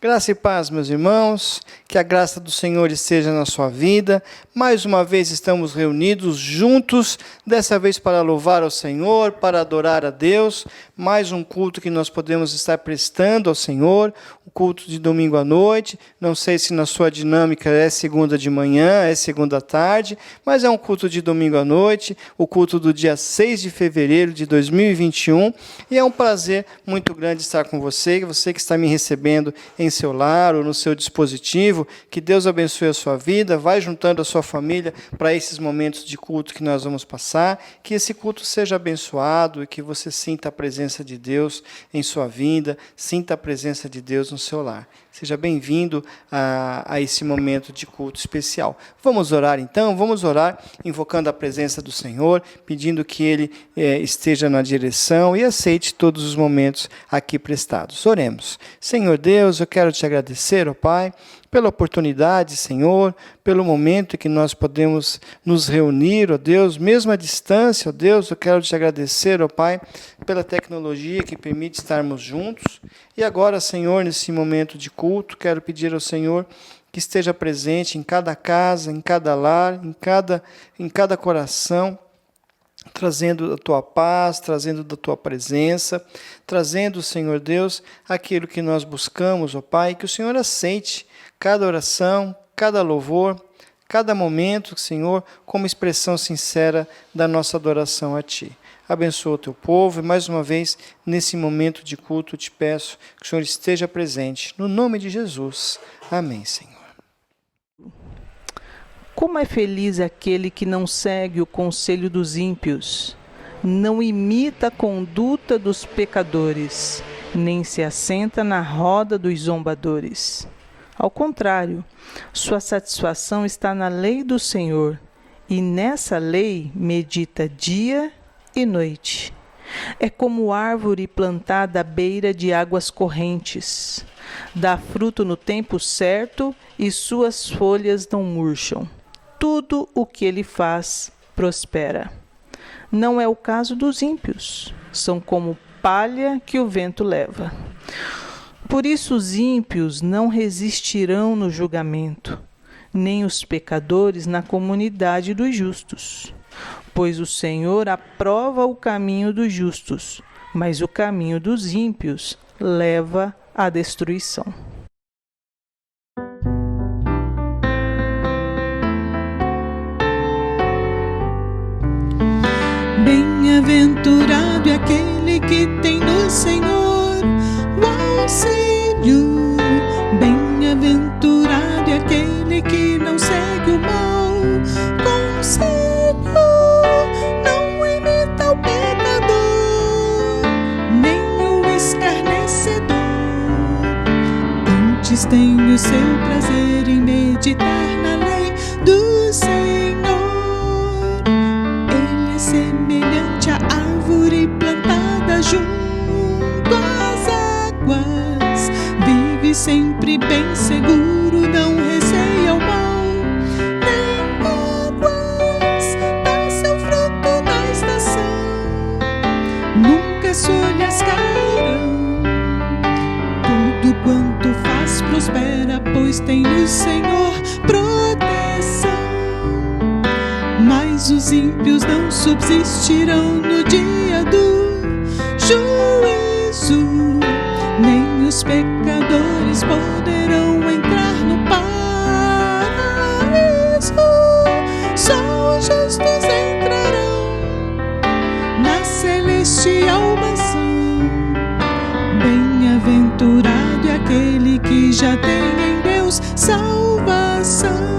Graça e paz, meus irmãos, que a graça do Senhor esteja na sua vida. Mais uma vez estamos reunidos juntos, dessa vez para louvar ao Senhor, para adorar a Deus. Mais um culto que nós podemos estar prestando ao Senhor, o culto de domingo à noite. Não sei se na sua dinâmica é segunda de manhã, é segunda à tarde, mas é um culto de domingo à noite, o culto do dia 6 de fevereiro de 2021. E é um prazer muito grande estar com você que está me recebendo em seu lar ou no seu dispositivo. Que Deus abençoe a sua vida, vai juntando a sua família para esses momentos de culto que nós vamos passar, que esse culto seja abençoado e que você sinta a presença de Deus em sua vida, sinta a presença de Deus no seu lar. Seja bem-vindo a esse momento de culto especial. Vamos orar então, vamos orar invocando a presença do Senhor, pedindo que Ele esteja na direção e aceite todos os momentos aqui prestados. Oremos. Senhor Deus, eu quero te agradecer, ó Pai, pela oportunidade, Senhor, pelo momento em que nós podemos nos reunir, ó Deus, mesmo à distância, ó Deus, eu quero te agradecer, ó Pai, pela tecnologia que permite estarmos juntos. E agora, Senhor, nesse momento de culto, quero pedir ao Senhor que esteja presente em cada casa, em cada lar, em cada coração, trazendo a tua paz, trazendo da tua presença, trazendo, Senhor Deus, aquilo que nós buscamos, ó Pai, que o Senhor aceite cada oração, cada louvor, cada momento, Senhor, como expressão sincera da nossa adoração a Ti. Abençoa o Teu povo e, mais uma vez, nesse momento de culto, te peço que o Senhor esteja presente. No nome de Jesus. Amém, Senhor. Como é feliz aquele que não segue o conselho dos ímpios, não imita a conduta dos pecadores, nem se assenta na roda dos zombadores. Ao contrário, sua satisfação está na lei do Senhor, e nessa lei medita dia e noite. É como árvore plantada à beira de águas correntes. Dá fruto no tempo certo e suas folhas não murcham. Tudo o que ele faz prospera. Não é o caso dos ímpios. São como palha que o vento leva. Por isso os ímpios não resistirão no julgamento, nem os pecadores na comunidade dos justos. Pois o Senhor aprova o caminho dos justos, mas o caminho dos ímpios leva à destruição. Bem-aventurado é aquele que tem no Senhor o auxílio. Bem-aventurado é aquele que não segue o mau conselho, não imita o pecador, nem o escarnecedor. Antes tem o seu prazer em meditar na lei do Senhor. Ele é semelhante à árvore plantada junto às águas, vive sempre bem seguro, não receia o mal, nem mágoas, dá seu fruto na estação, nunca as folhas cairão. Tudo quanto faz prospera, pois tem no Senhor proteção. Mas os ímpios não subsistirão no dia do juízo, nem os pecadores poderão entrar no paraíso. Só os justos entrarão na celestial mansão. Bem-aventurado é aquele que já tem em Deus salvação.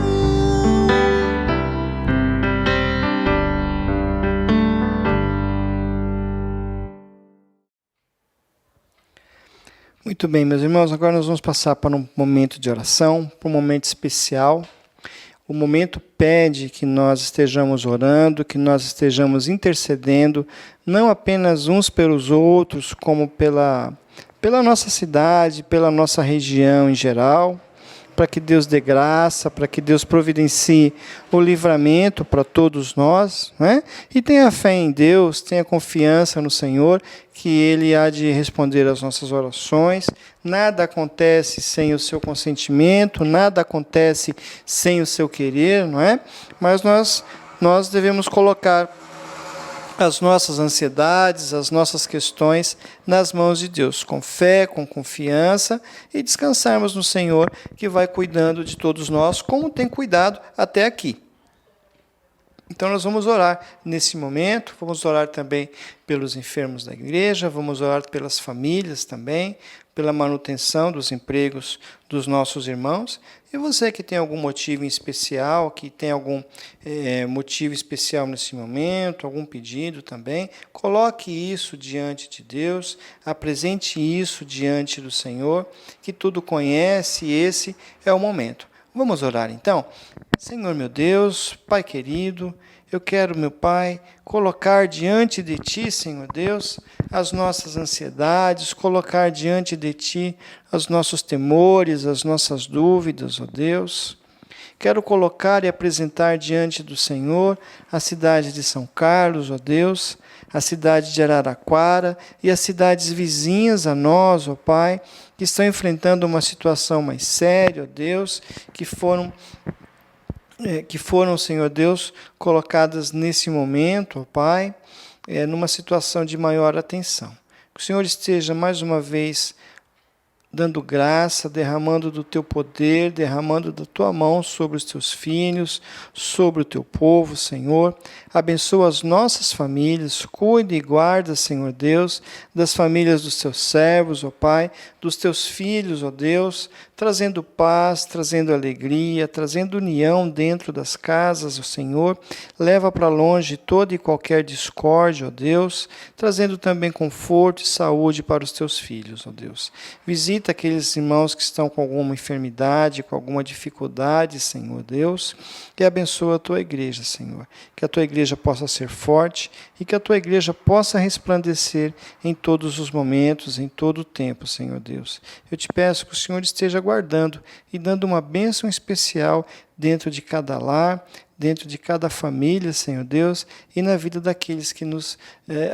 Muito bem, meus irmãos, agora nós vamos passar para um momento de oração, para um momento especial. O momento pede que nós estejamos orando, que nós estejamos intercedendo, não apenas uns pelos outros, como pela nossa cidade, pela nossa região em geral, para que Deus dê graça, para que Deus providencie o livramento para todos nós, né? E tenha fé em Deus, tenha confiança no Senhor, que Ele há de responder às nossas orações. Nada acontece sem o seu consentimento, nada acontece sem o seu querer, não é? Mas nós devemos colocar as nossas ansiedades, as nossas questões nas mãos de Deus, com fé, com confiança, e descansarmos no Senhor, que vai cuidando de todos nós, como tem cuidado até aqui. Então nós vamos orar nesse momento, vamos orar também pelos enfermos da igreja, vamos orar pelas famílias também, pela manutenção dos empregos dos nossos irmãos. E você que tem algum motivo em especial, que tem algum motivo especial nesse momento, algum pedido também, coloque isso diante de Deus, apresente isso diante do Senhor, que tudo conhece, e esse é o momento. Vamos orar então? Senhor meu Deus, Pai querido, eu quero, meu Pai, colocar diante de Ti, Senhor Deus, as nossas ansiedades, colocar diante de Ti os nossos temores, as nossas dúvidas, ó Deus. Quero colocar e apresentar diante do Senhor a cidade de São Carlos, ó Deus, a cidade de Araraquara e as cidades vizinhas a nós, ó Pai, que estão enfrentando uma situação mais séria, ó Deus, que foram, Senhor Deus, colocadas nesse momento, ó Pai, numa situação de maior atenção. Que o Senhor esteja mais uma vez dando graça, derramando do Teu poder, derramando da Tua mão sobre os Teus filhos, sobre o Teu povo, Senhor. Abençoa as nossas famílias, cuide e guarda, Senhor Deus, das famílias dos Teus servos, ó Pai, dos Teus filhos, ó Deus, trazendo paz, trazendo alegria, trazendo união dentro das casas, ó Senhor. Leva para longe toda e qualquer discórdia, ó Deus, trazendo também conforto e saúde para os Teus filhos, ó Deus. Visita aqueles irmãos que estão com alguma enfermidade, com alguma dificuldade, Senhor Deus, e abençoa a Tua igreja, Senhor. Que a Tua igreja possa ser forte e que a Tua igreja possa resplandecer em todos os momentos, em todo o tempo, Senhor Deus. Eu te peço que o Senhor esteja guardando e dando uma bênção especial dentro de cada lar, dentro de cada família, Senhor Deus, e na vida daqueles que nos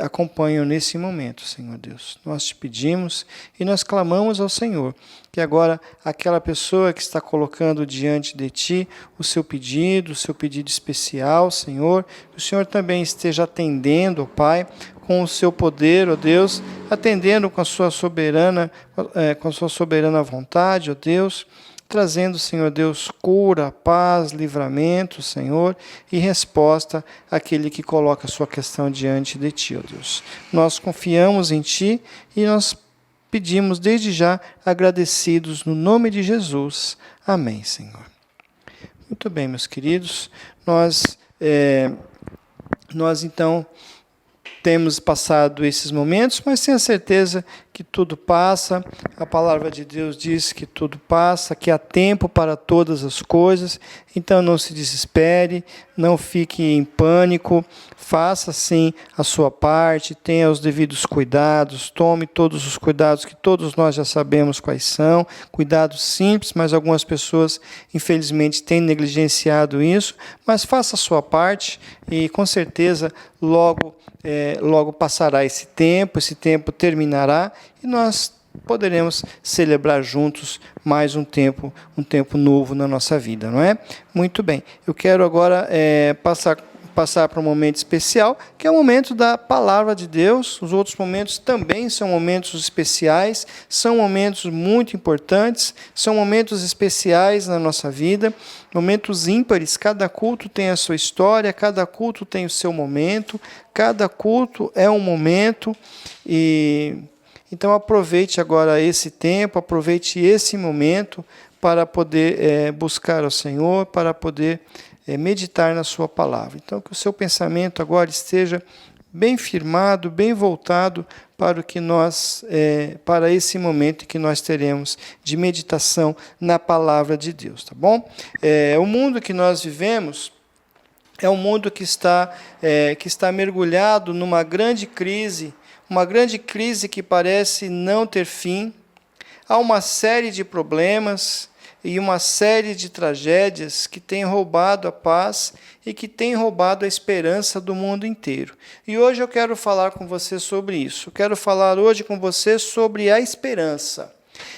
acompanham nesse momento, Senhor Deus. Nós te pedimos e nós clamamos ao Senhor, que agora aquela pessoa que está colocando diante de Ti o seu pedido especial, Senhor, que o Senhor também esteja atendendo, ó Pai, com o seu poder, ó Deus, atendendo com a sua soberana vontade, ó Deus, trazendo, Senhor Deus, cura, paz, livramento, Senhor, e resposta àquele que coloca a sua questão diante de Ti, ó Deus. Nós confiamos em Ti e nós pedimos desde já agradecidos no nome de Jesus. Amém, Senhor. Muito bem, meus queridos, nós então temos passado esses momentos, mas tenha certeza que tudo passa. A palavra de Deus diz que tudo passa, que há tempo para todas as coisas. Então não se desespere, não fique em pânico, faça sim a sua parte, tenha os devidos cuidados, tome todos os cuidados que todos nós já sabemos quais são, cuidados simples, mas algumas pessoas infelizmente têm negligenciado isso, mas faça a sua parte e com certeza logo passará esse tempo terminará e nós poderemos celebrar juntos mais um tempo novo na nossa vida, não é? Muito bem, eu quero agora passar para um momento especial, que é o momento da Palavra de Deus. Os outros momentos também são momentos especiais, são momentos muito importantes, são momentos especiais na nossa vida, momentos ímpares. Cada culto tem a sua história, cada culto tem o seu momento, cada culto é um momento, e então aproveite agora esse tempo, aproveite esse momento para poder buscar ao Senhor, para poder meditar na sua palavra. Então, que o seu pensamento agora esteja bem firmado, bem voltado para o que para esse momento que nós teremos de meditação na palavra de Deus, tá bom? O mundo que nós vivemos é um mundo que está mergulhado numa grande crise, que parece não ter fim. Há uma série de problemas, e uma série de tragédias que têm roubado a paz e que têm roubado a esperança do mundo inteiro. E hoje eu quero falar com você sobre isso. Eu quero falar hoje com você sobre a esperança.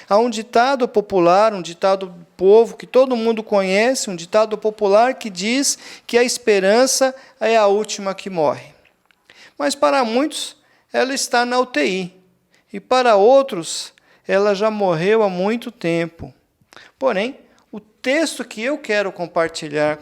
Há um ditado popular, um ditado do povo que todo mundo conhece, um ditado popular que diz que a esperança é a última que morre. Mas para muitos, ela está na UTI. E para outros, ela já morreu há muito tempo. Porém, o texto que eu quero compartilhar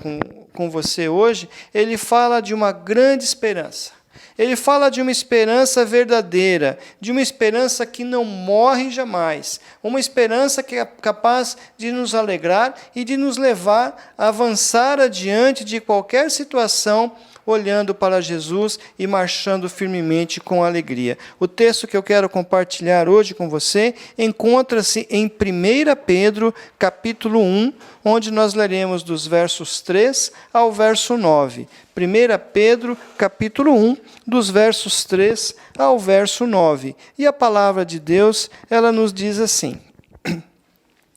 com você hoje, ele fala de uma grande esperança. Ele fala de uma esperança verdadeira, de uma esperança que não morre jamais, uma esperança que é capaz de nos alegrar e de nos levar a avançar adiante de qualquer situação, olhando para Jesus e marchando firmemente com alegria. O texto que eu quero compartilhar hoje com você encontra-se em 1 Pedro, capítulo 1, onde nós leremos dos versos 3 ao verso 9. 1 Pedro, capítulo 1, dos versos 3 ao verso 9. E a palavra de Deus, ela nos diz assim: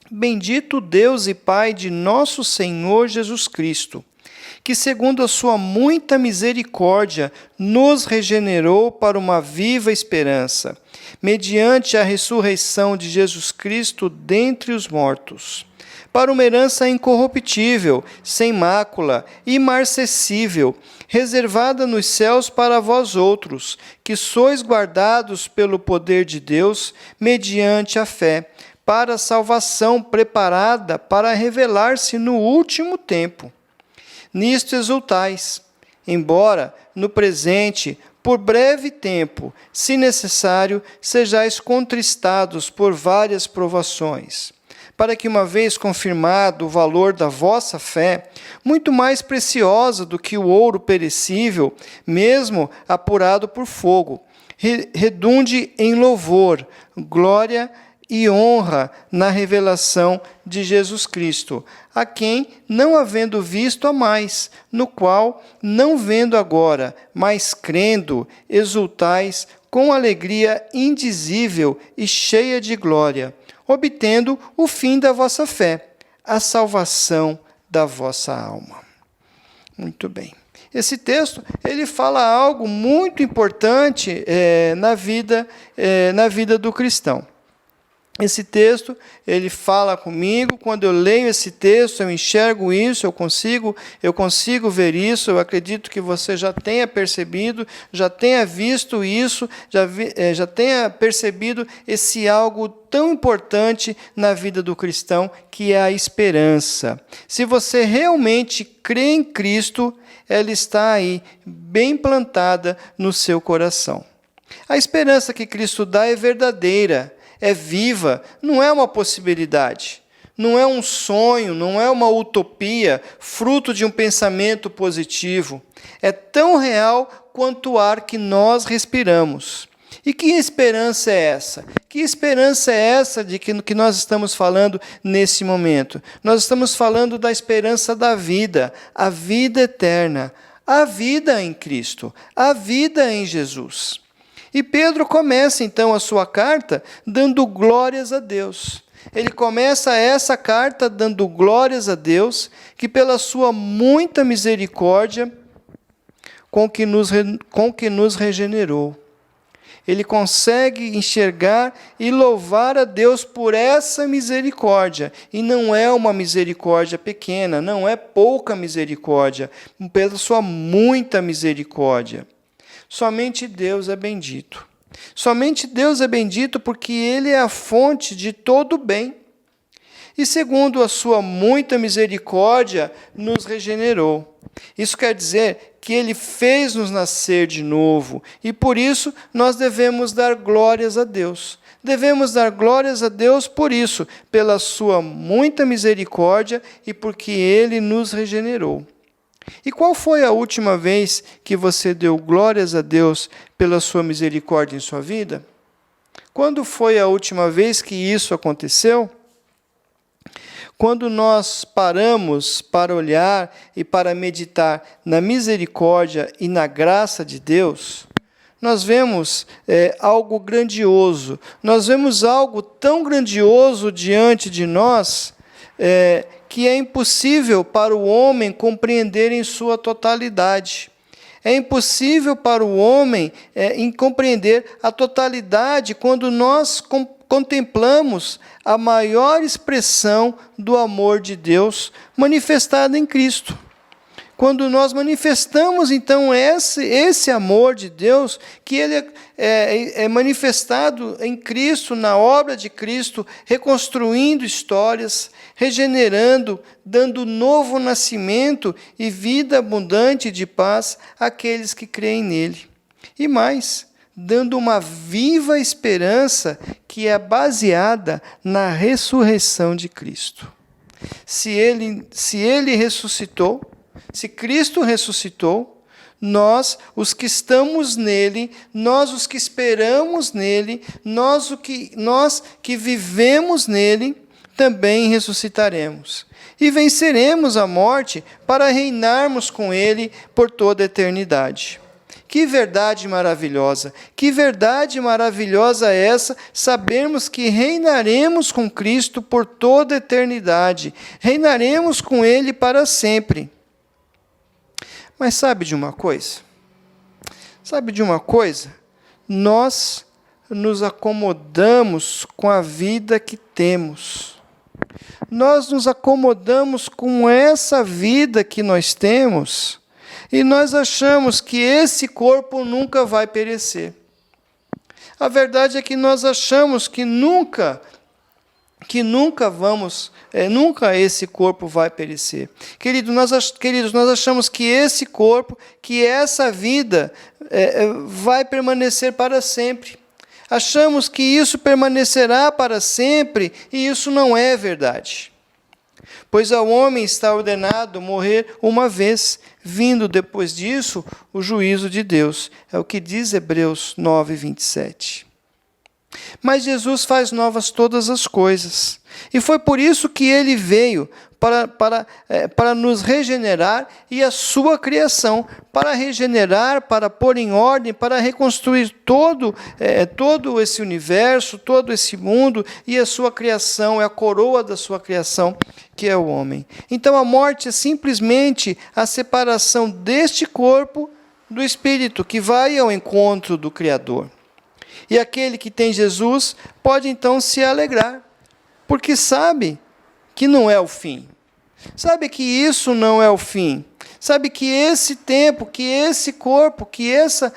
Bendito Deus e Pai de nosso Senhor Jesus Cristo, que segundo a sua muita misericórdia nos regenerou para uma viva esperança, mediante a ressurreição de Jesus Cristo dentre os mortos, para uma herança incorruptível, sem mácula, imarcessível, reservada nos céus para vós outros, que sois guardados pelo poder de Deus, mediante a fé, para a salvação preparada para revelar-se no último tempo. Nisto exultais, embora, no presente, por breve tempo, se necessário, sejais contristados por várias provações, para que, uma vez confirmado o valor da vossa fé, muito mais preciosa do que o ouro perecível, mesmo apurado por fogo, redunde em louvor, glória e honra na revelação de Jesus Cristo, a quem, não havendo visto, amais, no qual, não vendo agora, mas crendo, exultais com alegria indizível e cheia de glória, obtendo o fim da vossa fé, a salvação da vossa alma. Muito bem. Esse texto, ele fala algo muito importante na vida do cristão. Esse texto, ele fala comigo, quando eu leio esse texto, eu enxergo isso, eu consigo ver isso, eu acredito que você já tenha percebido, já tenha visto isso, já tenha percebido esse algo tão importante na vida do cristão, que é a esperança. Se você realmente crê em Cristo, ela está aí, bem plantada no seu coração. A esperança que Cristo dá é verdadeira, é viva, não é uma possibilidade, não é um sonho, não é uma utopia, fruto de um pensamento positivo. É tão real quanto o ar que nós respiramos. E que esperança é essa? Que esperança é essa de que nós estamos falando nesse momento? Nós estamos falando da esperança da vida, a vida eterna, a vida em Cristo, a vida em Jesus. E Pedro começa, então, a sua carta dando glórias a Deus. Ele começa essa carta dando glórias a Deus, que pela sua muita misericórdia, com que nos regenerou. Ele consegue enxergar e louvar a Deus por essa misericórdia. E não é uma misericórdia pequena, não é pouca misericórdia, pela sua muita misericórdia. Somente Deus é bendito. Somente Deus é bendito porque Ele é a fonte de todo bem. E segundo a sua muita misericórdia, nos regenerou. Isso quer dizer que Ele fez-nos nascer de novo. E por isso nós devemos dar glórias a Deus. Devemos dar glórias a Deus por isso, pela sua muita misericórdia e porque Ele nos regenerou. E qual foi a última vez que você deu glórias a Deus pela sua misericórdia em sua vida? Quando foi a última vez que isso aconteceu? Quando nós paramos para olhar e para meditar na misericórdia e na graça de Deus, nós vemos algo grandioso. Nós vemos algo tão grandioso diante de nós, que é impossível para o homem compreender em sua totalidade. É impossível para o homem compreender a totalidade quando nós contemplamos a maior expressão do amor de Deus manifestada em Cristo. Quando nós manifestamos, então, esse amor de Deus, que ele é manifestado em Cristo, na obra de Cristo, reconstruindo histórias, regenerando, dando novo nascimento e vida abundante de paz àqueles que creem nele. E mais, dando uma viva esperança que é baseada na ressurreição de Cristo. Se ele ressuscitou, se Cristo ressuscitou, nós, os que estamos nele, nós, os que esperamos nele, nós que vivemos nele, também ressuscitaremos. E venceremos a morte para reinarmos com ele por toda a eternidade. Que verdade maravilhosa! Que verdade maravilhosa é essa, sabermos que reinaremos com Cristo por toda a eternidade. Reinaremos com ele para sempre. Mas sabe de uma coisa? Sabe de uma coisa? Nós nos acomodamos com a vida que temos. Nós nos acomodamos com essa vida que nós temos e nós achamos que esse corpo nunca vai perecer. A verdade é que nós achamos que nunca esse corpo vai perecer. Queridos, nós achamos que esse corpo, que essa vida vai permanecer para sempre. Achamos que isso permanecerá para sempre e isso não é verdade. Pois ao homem está ordenado morrer uma vez, vindo depois disso o juízo de Deus. É o que diz Hebreus 9, 27. Mas Jesus faz novas todas as coisas. E foi por isso que ele veio, para nos regenerar e a sua criação, para regenerar, para pôr em ordem, para reconstruir todo esse universo, todo esse mundo e a sua criação, é a coroa da sua criação, que é o homem. Então a morte é simplesmente a separação deste corpo do espírito, que vai ao encontro do Criador. E aquele que tem Jesus pode então se alegrar, porque sabe que não é o fim. Sabe que isso não é o fim. Sabe que esse tempo, que esse corpo, que essa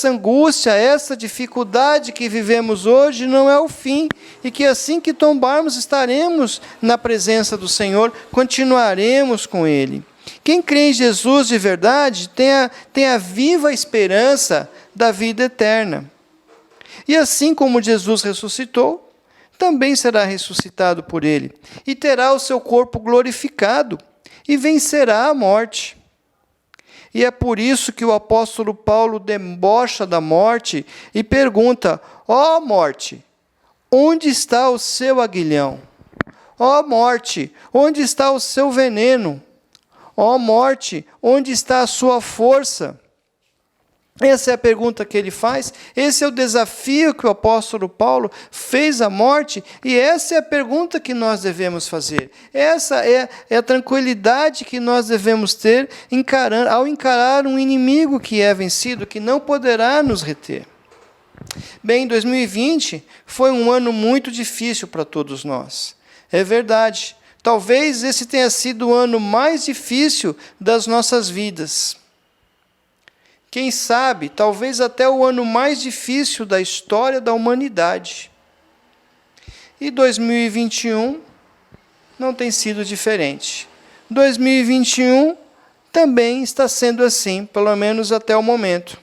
angústia, essa dificuldade que vivemos hoje não é o fim. E que assim que tombarmos, estaremos na presença do Senhor, continuaremos com Ele. Quem crê em Jesus de verdade tem a viva esperança da vida eterna. E assim como Jesus ressuscitou, também será ressuscitado por ele, e terá o seu corpo glorificado, e vencerá a morte. E é por isso que o apóstolo Paulo debocha da morte e pergunta: ó morte, onde está o seu aguilhão? Ó morte, onde está o seu veneno? Ó morte, onde está a sua força? Essa é a pergunta que ele faz, esse é o desafio que o apóstolo Paulo fez à morte, e essa é a pergunta que nós devemos fazer. Essa é a tranquilidade que nós devemos ter ao encarar um inimigo que é vencido, que não poderá nos reter. Bem, 2020 foi um ano muito difícil para todos nós. É verdade. Talvez esse tenha sido o ano mais difícil das nossas vidas. Quem sabe, talvez até o ano mais difícil da história da humanidade. E 2021 não tem sido diferente. 2021 também está sendo assim, pelo menos até o momento.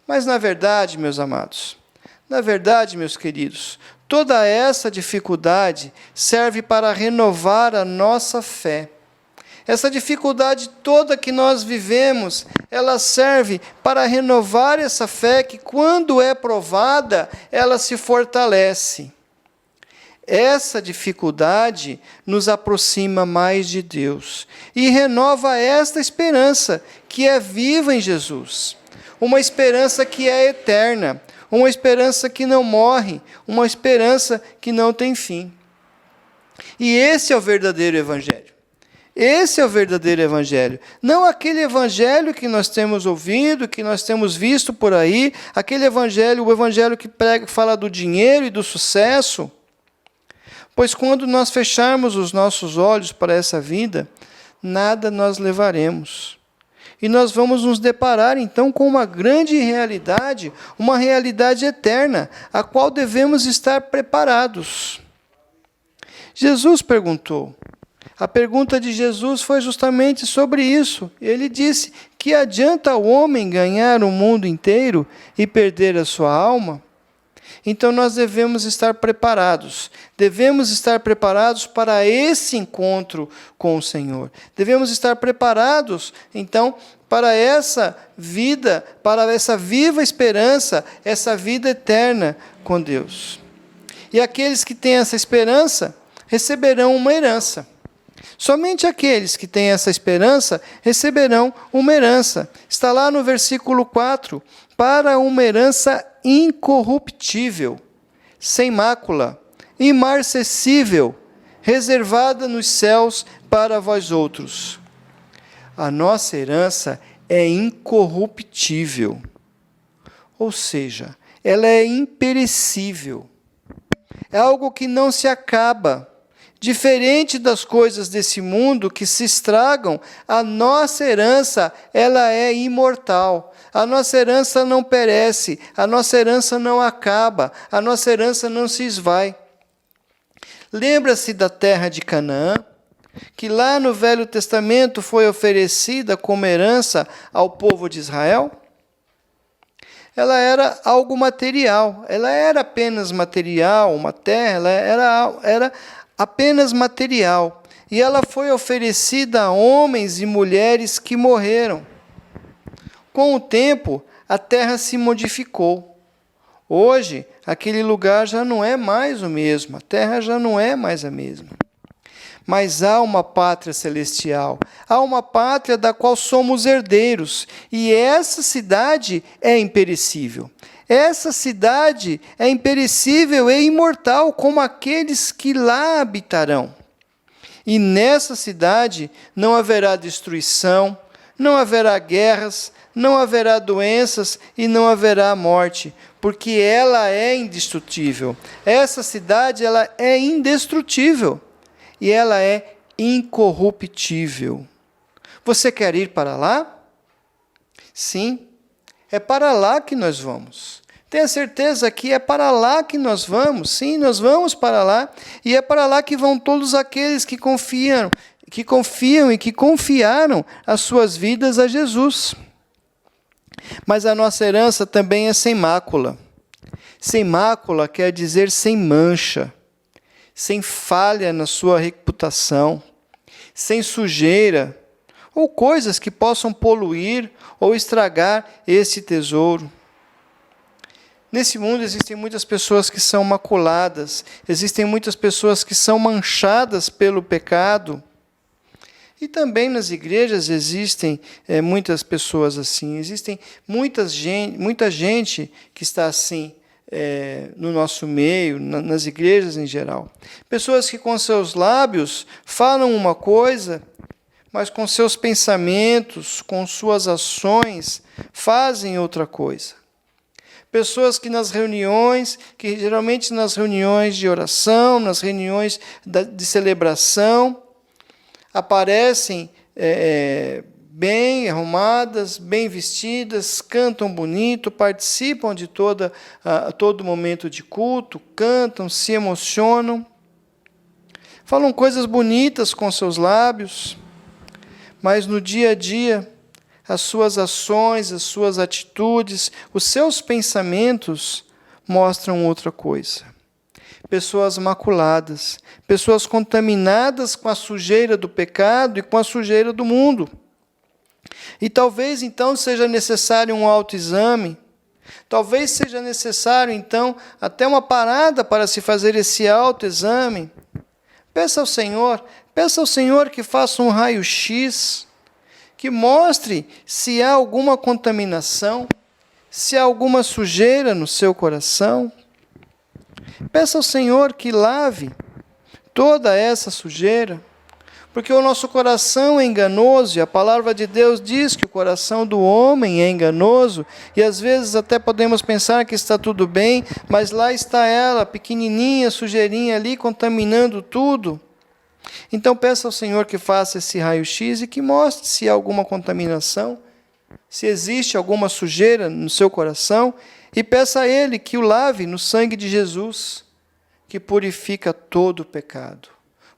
Mas na verdade, meus amados, na verdade, meus queridos, toda essa dificuldade serve para renovar a nossa fé. Essa dificuldade toda que nós vivemos, ela serve para renovar essa fé que, quando é provada, ela se fortalece. Essa dificuldade nos aproxima mais de Deus e renova esta esperança que é viva em Jesus. Uma esperança que é eterna, uma esperança que não morre, uma esperança que não tem fim. E esse é o verdadeiro evangelho. Esse é o verdadeiro evangelho. Não aquele evangelho que nós temos ouvido, que nós temos visto por aí, aquele evangelho, o evangelho que prega, fala do dinheiro e do sucesso. Pois quando nós fecharmos os nossos olhos para essa vida, nada nós levaremos. E nós vamos nos deparar então com uma grande realidade, uma realidade eterna, a qual devemos estar preparados. Jesus perguntou. A pergunta de Jesus foi justamente sobre isso. Ele disse: que adianta o homem ganhar o mundo inteiro e perder a sua alma? Então nós devemos estar preparados. Devemos estar preparados para esse encontro com o Senhor. Devemos estar preparados, então, para essa vida, para essa viva esperança, essa vida eterna com Deus. E aqueles que têm essa esperança receberão uma herança. Somente aqueles que têm essa esperança receberão uma herança. Está lá no versículo 4. Para uma herança incorruptível, sem mácula, imarcessível, reservada nos céus para vós outros. A nossa herança é incorruptível. Ou seja, ela é imperecível. É algo que não se acaba. Diferente das coisas desse mundo que se estragam, a nossa herança, ela é imortal. A nossa herança não perece, a nossa herança não acaba, a nossa herança não se esvai. Lembra-se da terra de Canaã, que lá no Velho Testamento foi oferecida como herança ao povo de Israel? Ela era algo material, ela era apenas material, uma terra, ela era apenas material. E ela foi oferecida a homens e mulheres que morreram. Com o tempo, a terra se modificou. Hoje, aquele lugar já não é mais o mesmo, a terra já não é mais a mesma. Mas há uma pátria celestial, há uma pátria da qual somos herdeiros, e essa cidade é imperecível. Essa cidade é imperecível e imortal, como aqueles que lá habitarão. E nessa cidade não haverá destruição, não haverá guerras, não haverá doenças e não haverá morte, porque ela é indestrutível. Essa cidade, ela é indestrutível e ela é incorruptível. Você quer ir para lá? Sim, é para lá que nós vamos. Tenha certeza que é para lá que nós vamos. Sim, nós vamos para lá. E é para lá que vão todos aqueles que confiam e que confiaram as suas vidas a Jesus. Mas a nossa herança também é sem mácula. Sem mácula quer dizer sem mancha, sem falha na sua reputação, sem sujeira, ou coisas que possam poluir ou estragar esse tesouro. Nesse mundo existem muitas pessoas que são maculadas, existem muitas pessoas que são manchadas pelo pecado. E também nas igrejas existem muitas pessoas assim, existem muita gente que está assim no nosso meio, nas igrejas em geral. Pessoas que com seus lábios falam uma coisa, mas com seus pensamentos, com suas ações, fazem outra coisa. Pessoas que nas reuniões, que geralmente nas reuniões de oração, nas reuniões de celebração, aparecem bem arrumadas, bem vestidas, cantam bonito, participam de todo momento de culto, cantam, se emocionam, falam coisas bonitas com seus lábios, mas no dia a dia, as suas ações, as suas atitudes, os seus pensamentos mostram outra coisa. Pessoas maculadas, pessoas contaminadas com a sujeira do pecado e com a sujeira do mundo. E talvez então seja necessário um autoexame, talvez seja necessário então até uma parada para se fazer esse autoexame. Peça ao Senhor que faça um raio-x, que mostre se há alguma contaminação, se há alguma sujeira no seu coração. Peça ao Senhor que lave toda essa sujeira? Porque o nosso coração é enganoso, e a palavra de Deus diz que o coração do homem é enganoso, e às vezes até podemos pensar que está tudo bem, mas lá está ela, pequenininha, sujeirinha ali, contaminando tudo. Então peça ao Senhor que faça esse raio-x e que mostre se há alguma contaminação, se existe alguma sujeira no seu coração, e peça a Ele que o lave no sangue de Jesus, que purifica todo o pecado.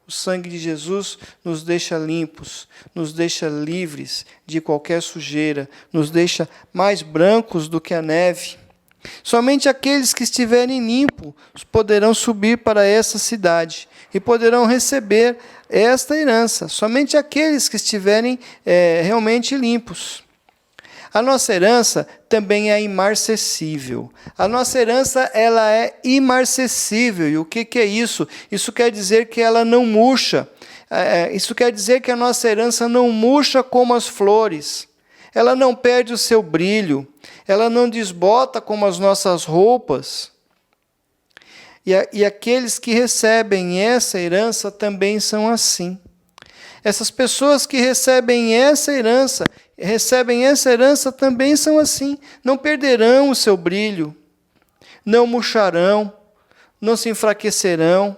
O sangue de Jesus nos deixa limpos, nos deixa livres de qualquer sujeira, nos deixa mais brancos do que a neve. Somente aqueles que estiverem limpos poderão subir para essa cidade e poderão receber esta herança. Somente aqueles que estiverem realmente limpos. A nossa herança também é imarcessível. A nossa herança ela é imarcessível. E o que é isso? Isso quer dizer que ela não murcha. Isso quer dizer que a nossa herança não murcha como as flores. Ela não perde o seu brilho. Ela não desbota como as nossas roupas. E aqueles que recebem essa herança também são assim. Essas pessoas que recebem essa herança também são assim. Não perderão o seu brilho, não murcharão, não se enfraquecerão,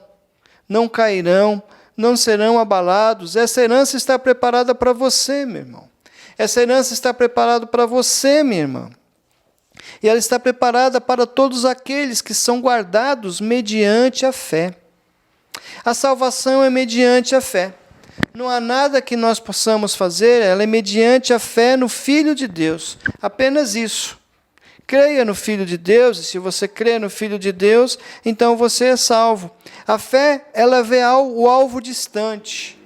não cairão, não serão abalados. Essa herança está preparada para você, meu irmão. Essa herança está preparada para você, minha irmã. E ela está preparada para todos aqueles que são guardados mediante a fé. A salvação é mediante a fé. Não há nada que nós possamos fazer, ela é mediante a fé no Filho de Deus. Apenas isso. Creia no Filho de Deus, e se você crê no Filho de Deus, então você é salvo. A fé, ela vê o alvo distante.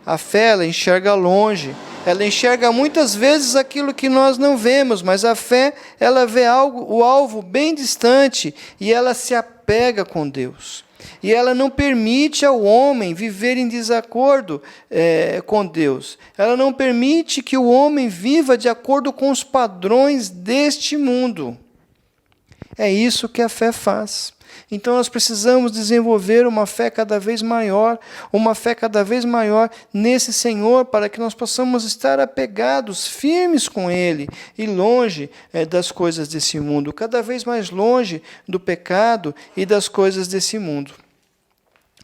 A fé, ela enxerga longe. Ela enxerga muitas vezes aquilo que nós não vemos, mas a fé, ela vê o alvo bem distante e ela se apega com Deus. E ela não permite ao homem viver em desacordo com Deus. Ela não permite que o homem viva de acordo com os padrões deste mundo. É isso que a fé faz. Então nós precisamos desenvolver uma fé cada vez maior nesse Senhor, para que nós possamos estar apegados, firmes com Ele e longe das coisas desse mundo, cada vez mais longe do pecado e das coisas desse mundo.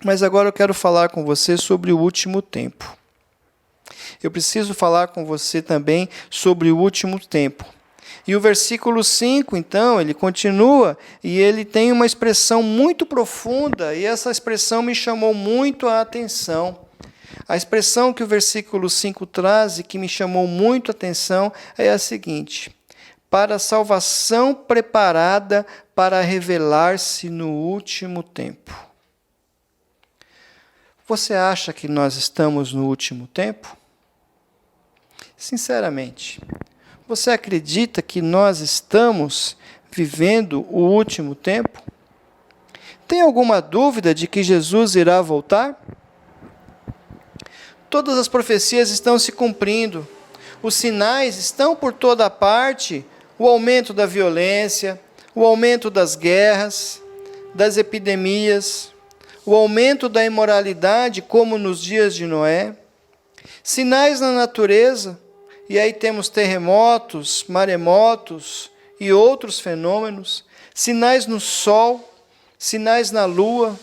Mas agora eu quero falar com você sobre o último tempo. Eu preciso falar com você também sobre o último tempo. E o versículo 5, então, ele continua e ele tem uma expressão muito profunda, e essa expressão me chamou muito a atenção. A expressão que o versículo 5 traz e que me chamou muito a atenção é a seguinte: para a salvação preparada para revelar-se no último tempo. Você acha que nós estamos no último tempo? Sinceramente, você acredita que nós estamos vivendo o último tempo? Tem alguma dúvida de que Jesus irá voltar? Todas as profecias estão se cumprindo. Os sinais estão por toda parte. O aumento da violência, o aumento das guerras, das epidemias, o aumento da imoralidade, como nos dias de Noé. Sinais na natureza. E aí temos terremotos, maremotos e outros fenômenos, sinais no sol, sinais na lua.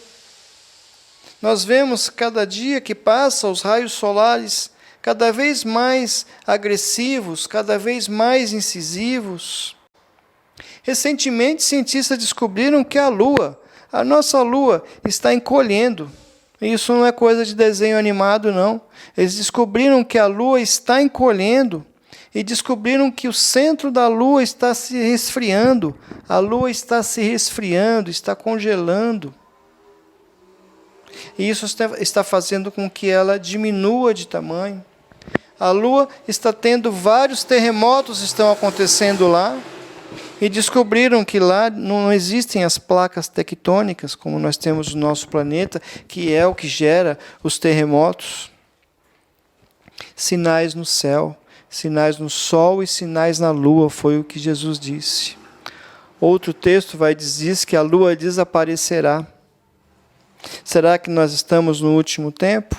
Nós vemos cada dia que passa os raios solares cada vez mais agressivos, cada vez mais incisivos. Recentemente, cientistas descobriram que a nossa lua, está encolhendo. Isso não é coisa de desenho animado, não. Eles descobriram que a Lua está encolhendo e descobriram que o centro da Lua está se resfriando. A Lua está se resfriando, está congelando. E isso está fazendo com que ela diminua de tamanho. A Lua está tendo vários terremotos, estão acontecendo lá. E descobriram que lá não existem as placas tectônicas, como nós temos no nosso planeta, que é o que gera os terremotos. Sinais no céu, sinais no sol e sinais na lua, foi o que Jesus disse. Outro texto vai dizer que a lua desaparecerá. Será que nós estamos no último tempo?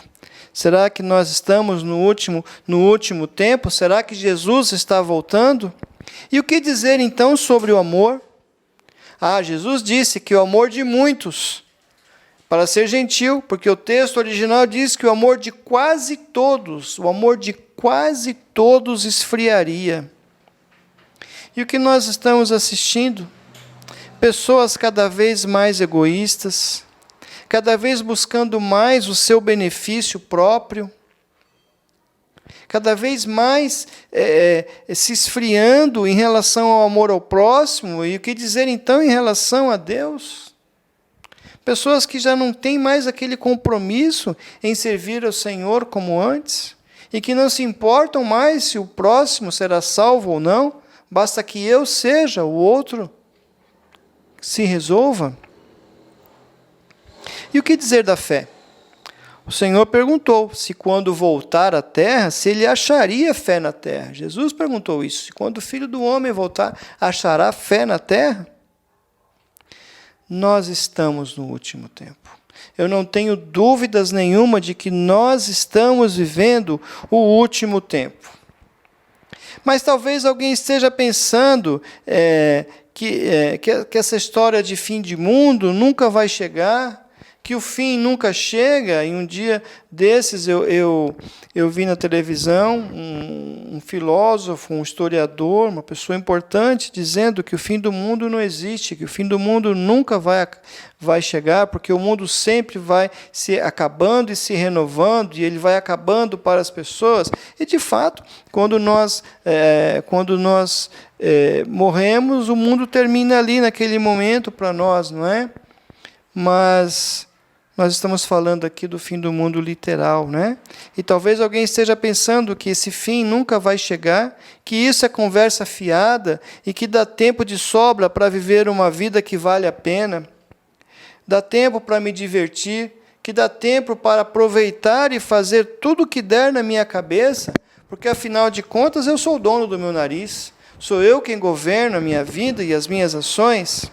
Será que nós estamos no último tempo? Será que Jesus está voltando? E o que dizer então sobre o amor? Jesus disse que o amor de muitos, para ser gentil, porque o texto original diz que o amor de quase todos esfriaria. E o que nós estamos assistindo? Pessoas cada vez mais egoístas, cada vez buscando mais o seu benefício próprio, cada vez mais se esfriando em relação ao amor ao próximo, e o que dizer então em relação a Deus? Pessoas que já não têm mais aquele compromisso em servir ao Senhor como antes, e que não se importam mais se o próximo será salvo ou não, basta que eu seja, o outro se resolva. E o que dizer da fé? O Senhor perguntou se quando voltar à terra, se ele acharia fé na terra. Jesus perguntou isso. Se quando o Filho do Homem voltar, achará fé na terra? Nós estamos no último tempo. Eu não tenho dúvidas nenhuma de que nós estamos vivendo o último tempo. Mas talvez alguém esteja pensando que essa história de fim de mundo nunca vai chegar, que o fim nunca chega. E um dia desses eu vi na televisão um filósofo, um historiador, uma pessoa importante, dizendo que o fim do mundo não existe, que o fim do mundo nunca vai chegar, porque o mundo sempre vai se acabando e se renovando, e ele vai acabando para as pessoas. E, de fato, quando nós morremos, o mundo termina ali naquele momento para nós, não é? Mas nós estamos falando aqui do fim do mundo literal, né? E talvez alguém esteja pensando que esse fim nunca vai chegar, que isso é conversa fiada e que dá tempo de sobra para viver uma vida que vale a pena, dá tempo para me divertir, que dá tempo para aproveitar e fazer tudo o que der na minha cabeça, porque afinal de contas eu sou o dono do meu nariz, sou eu quem governa a minha vida e as minhas ações.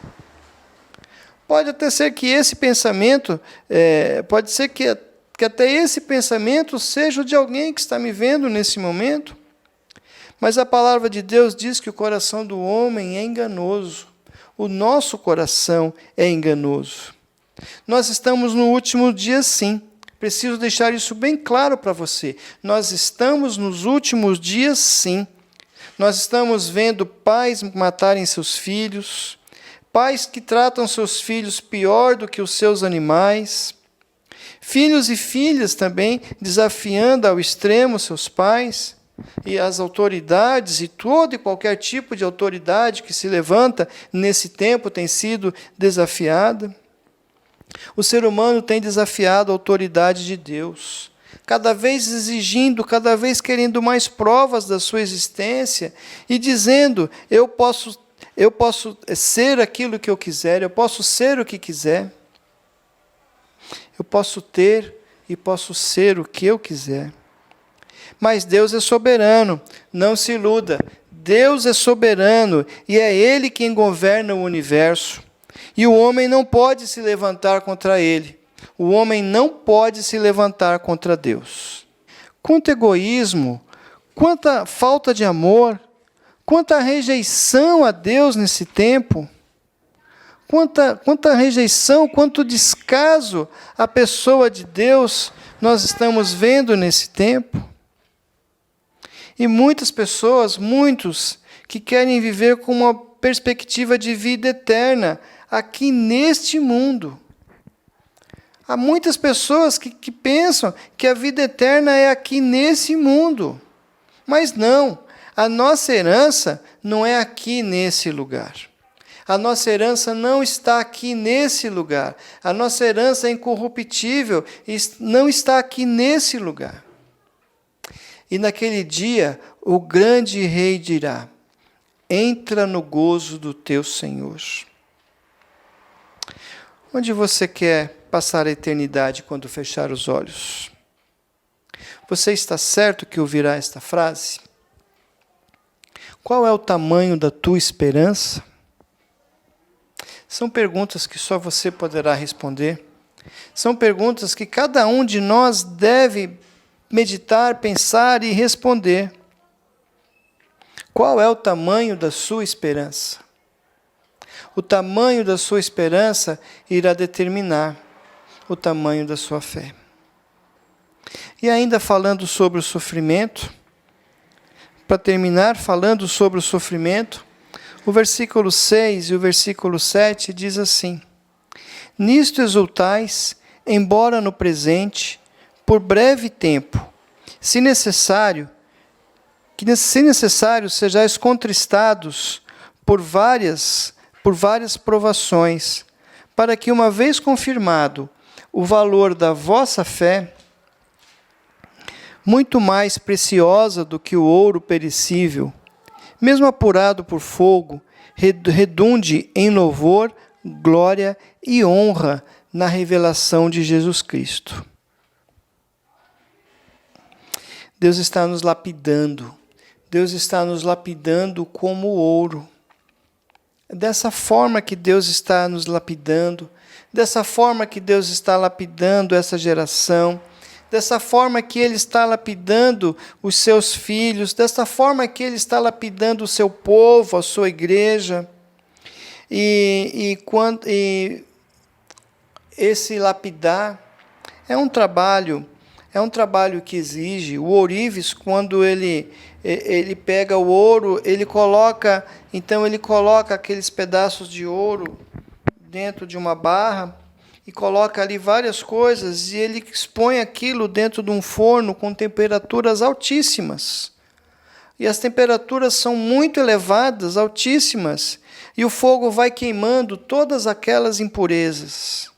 Pode até ser que esse pensamento, pode ser que até esse pensamento seja o de alguém que está me vendo nesse momento. Mas a palavra de Deus diz que o coração do homem é enganoso. O nosso coração é enganoso. Nós estamos no último dia, sim. Preciso deixar isso bem claro para você. Nós estamos nos últimos dias, sim. Nós estamos vendo pais matarem seus filhos, pais que tratam seus filhos pior do que os seus animais, filhos e filhas também desafiando ao extremo seus pais, e as autoridades, e todo e qualquer tipo de autoridade que se levanta nesse tempo tem sido desafiada. O ser humano tem desafiado a autoridade de Deus, cada vez exigindo, cada vez querendo mais provas da sua existência, e dizendo, eu posso ser aquilo que eu quiser, eu posso ser o que quiser, eu posso ter e posso ser o que eu quiser. Mas Deus é soberano, não se iluda. Deus é soberano e é Ele quem governa o universo. E o homem não pode se levantar contra Ele. O homem não pode se levantar contra Deus. Quanto egoísmo, quanta falta de amor, quanta rejeição a Deus nesse tempo, quanta rejeição, quanto descaso à pessoa de Deus nós estamos vendo nesse tempo. E muitas pessoas, muitos, que querem viver com uma perspectiva de vida eterna aqui neste mundo. Há muitas pessoas que pensam que a vida eterna é aqui nesse mundo. Mas não, a nossa herança não é aqui nesse lugar. A nossa herança não está aqui nesse lugar. A nossa herança é incorruptível e não está aqui nesse lugar. E naquele dia, o grande rei dirá, entra no gozo do teu Senhor. Onde você quer passar a eternidade quando fechar os olhos? Você está certo que ouvirá esta frase? Qual é o tamanho da tua esperança? São perguntas que só você poderá responder. São perguntas que cada um de nós deve meditar, pensar e responder. Qual é o tamanho da sua esperança? O tamanho da sua esperança irá determinar o tamanho da sua fé. E ainda falando sobre o sofrimento, para terminar falando sobre o sofrimento, o versículo 6 e o versículo 7 diz assim: Nisto exultais, embora no presente, por breve tempo, se necessário, sejais contristados por várias provações, para que, uma vez confirmado o valor da vossa fé, muito mais preciosa do que o ouro perecível, mesmo apurado por fogo, redunde em louvor, glória e honra na revelação de Jesus Cristo. Deus está nos lapidando. Deus está nos lapidando como ouro. Dessa forma que Deus está nos lapidando, dessa forma que Deus está lapidando essa geração, dessa forma que Ele está lapidando os seus filhos, dessa forma que Ele está lapidando o seu povo, a sua igreja. E esse lapidar é um trabalho que exige. O ourives, quando ele pega o ouro, ele coloca aqueles pedaços de ouro dentro de uma barra e coloca ali várias coisas, e ele expõe aquilo dentro de um forno com temperaturas altíssimas. E as temperaturas são muito elevadas, altíssimas, e o fogo vai queimando todas aquelas impurezas.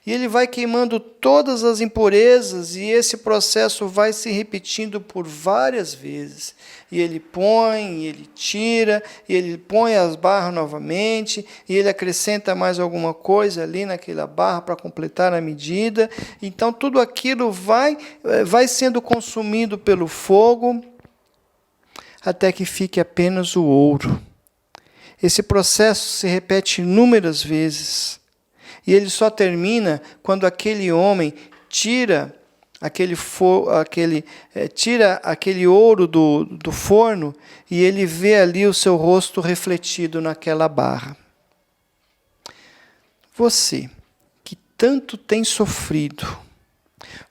E ele vai queimando todas as impurezas, e esse processo vai se repetindo por várias vezes. E ele põe, e ele tira, e ele põe as barras novamente, e ele acrescenta mais alguma coisa ali naquela barra para completar a medida. Então tudo aquilo vai sendo consumido pelo fogo, até que fique apenas o ouro. Esse processo se repete inúmeras vezes. E ele só termina quando aquele homem tira aquele ouro do forno, e ele vê ali o seu rosto refletido naquela barra. Você que tanto tem sofrido,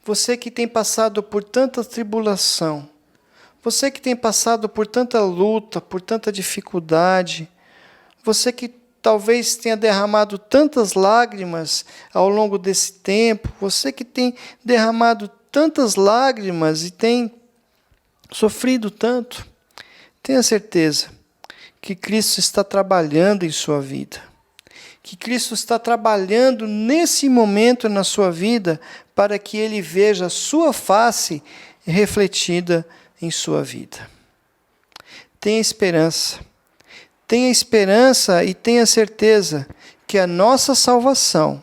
você que tem passado por tanta tribulação, você que tem passado por tanta luta, por tanta dificuldade, você que talvez tenha derramado tantas lágrimas ao longo desse tempo, você que tem derramado tantas lágrimas e tem sofrido tanto, tenha certeza que Cristo está trabalhando em sua vida, que Cristo está trabalhando nesse momento na sua vida para que Ele veja a sua face refletida em sua vida. Tenha esperança. Tenha esperança e tenha certeza que a nossa salvação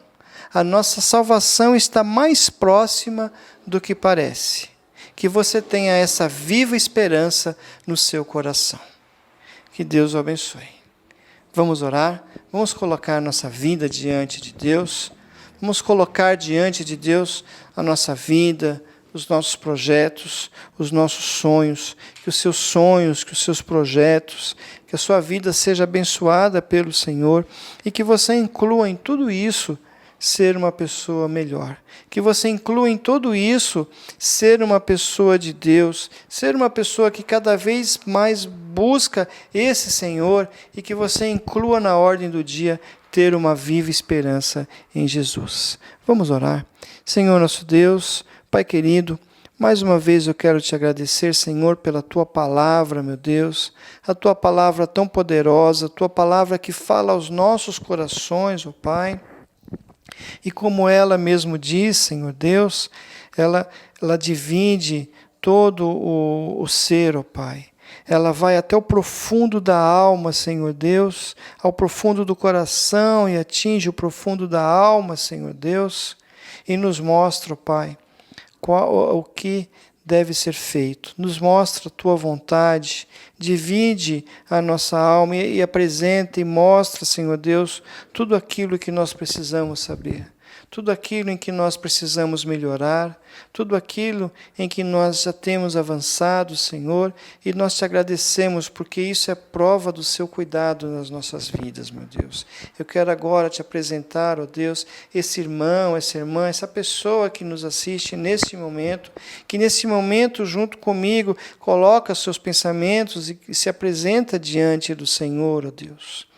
está mais próxima do que parece. Que você tenha essa viva esperança no seu coração. Que Deus o abençoe. Vamos orar, vamos colocar nossa vida diante de Deus, vamos colocar diante de Deus a nossa vida, os nossos projetos, os nossos sonhos, que os seus projetos, que a sua vida seja abençoada pelo Senhor e que você inclua em tudo isso ser uma pessoa melhor. Que você inclua em tudo isso ser uma pessoa de Deus, ser uma pessoa que cada vez mais busca esse Senhor e que você inclua na ordem do dia ter uma viva esperança em Jesus. Vamos orar. Senhor nosso Deus, Pai querido, mais uma vez eu quero te agradecer, Senhor, pela Tua palavra, meu Deus, a Tua palavra tão poderosa, a Tua palavra que fala aos nossos corações, ó Pai. E como ela mesmo diz, Senhor Deus, ela divide todo o ser, ó Pai. Ela vai até o profundo da alma, Senhor Deus, ao profundo do coração e atinge o profundo da alma, Senhor Deus, e nos mostra, ó Pai, o que deve ser feito. Nos mostra a Tua vontade, divide a nossa alma e apresenta e mostra, Senhor Deus, tudo aquilo que nós precisamos saber. tudo aquilo em que nós precisamos melhorar, tudo aquilo em que nós já temos avançado, Senhor, e nós te agradecemos porque isso é prova do seu cuidado nas nossas vidas, meu Deus. Eu quero agora te apresentar, ó Deus, esse irmão, essa irmã, essa pessoa que nos assiste nesse momento, que nesse momento, junto comigo, coloca seus pensamentos e se apresenta diante do Senhor, ó Deus.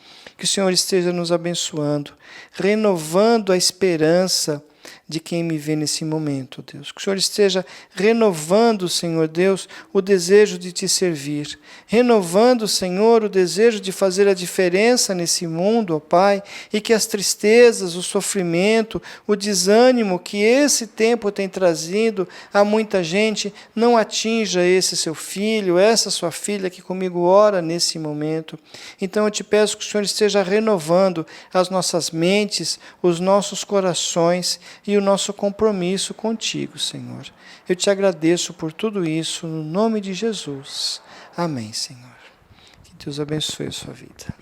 Que o Senhor esteja nos abençoando, renovando a esperança de quem me vê nesse momento, ó Deus. Que o Senhor esteja renovando, Senhor Deus, o desejo de te servir. Renovando, Senhor, o desejo de fazer a diferença nesse mundo, ó Pai. E que as tristezas, o sofrimento, o desânimo que esse tempo tem trazido a muita gente, não atinja esse seu filho, essa sua filha que comigo ora nesse momento. Então eu te peço que o Senhor esteja renovando as nossas mentes, os nossos corações e o nosso compromisso contigo, Senhor. Eu te agradeço por tudo isso, no nome de Jesus. Amém, Senhor. Que Deus abençoe a sua vida.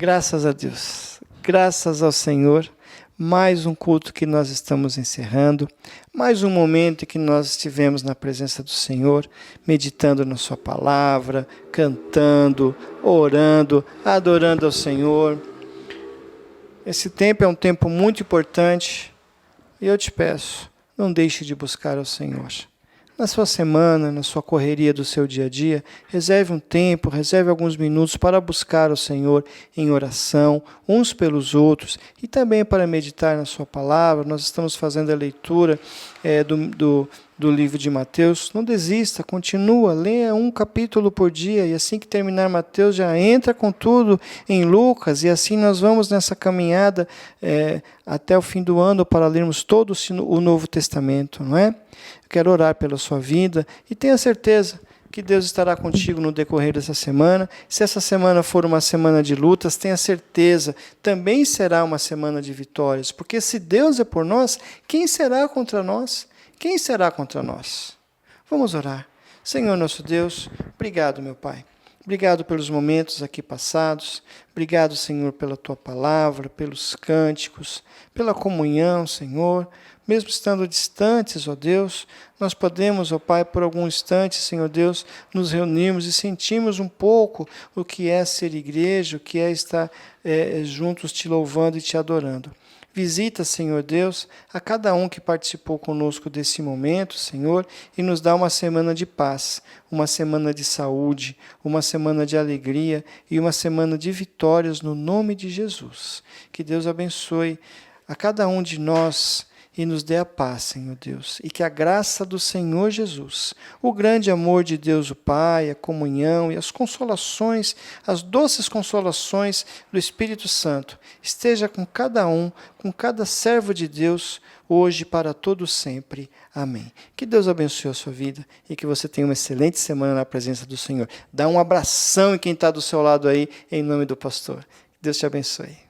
Graças a Deus. Graças ao Senhor, mais um culto que nós estamos encerrando, mais um momento em que nós estivemos na presença do Senhor, meditando na sua palavra, cantando, orando, adorando ao Senhor. Esse tempo é um tempo muito importante e eu te peço, não deixe de buscar ao Senhor. Na sua semana, na sua correria do seu dia a dia, reserve um tempo, reserve alguns minutos para buscar o Senhor em oração, uns pelos outros, e também para meditar na sua palavra. Nós estamos fazendo a leitura do livro de Mateus. Não desista, continua, leia um capítulo por dia, e assim que terminar Mateus, já entra com tudo em Lucas, e assim nós vamos nessa caminhada até o fim do ano para lermos todo o Novo Testamento, não é? Eu quero orar pela sua vida e tenha certeza que Deus estará contigo no decorrer dessa semana. Se essa semana for uma semana de lutas, tenha certeza, também será uma semana de vitórias, porque se Deus é por nós, quem será contra nós? Quem será contra nós? Vamos orar. Senhor nosso Deus, obrigado, meu Pai. Obrigado pelos momentos aqui passados. Obrigado, Senhor, pela Tua palavra, pelos cânticos, pela comunhão, Senhor. Mesmo estando distantes, ó Deus, nós podemos, ó Pai, por algum instante, Senhor Deus, nos reunirmos e sentimos um pouco o que é ser igreja, o que é estar juntos te louvando e te adorando. Visita, Senhor Deus, a cada um que participou conosco desse momento, Senhor, e nos dá uma semana de paz, uma semana de saúde, uma semana de alegria e uma semana de vitórias no nome de Jesus. Que Deus abençoe a cada um de nós e nos dê a paz, Senhor Deus, e que a graça do Senhor Jesus, o grande amor de Deus o Pai, a comunhão e as consolações, as doces consolações do Espírito Santo, esteja com cada um, com cada servo de Deus, hoje e para todo sempre. Amém. Que Deus abençoe a sua vida e que você tenha uma excelente semana na presença do Senhor. Dá um abração em quem está do seu lado aí, em nome do pastor. Deus te abençoe.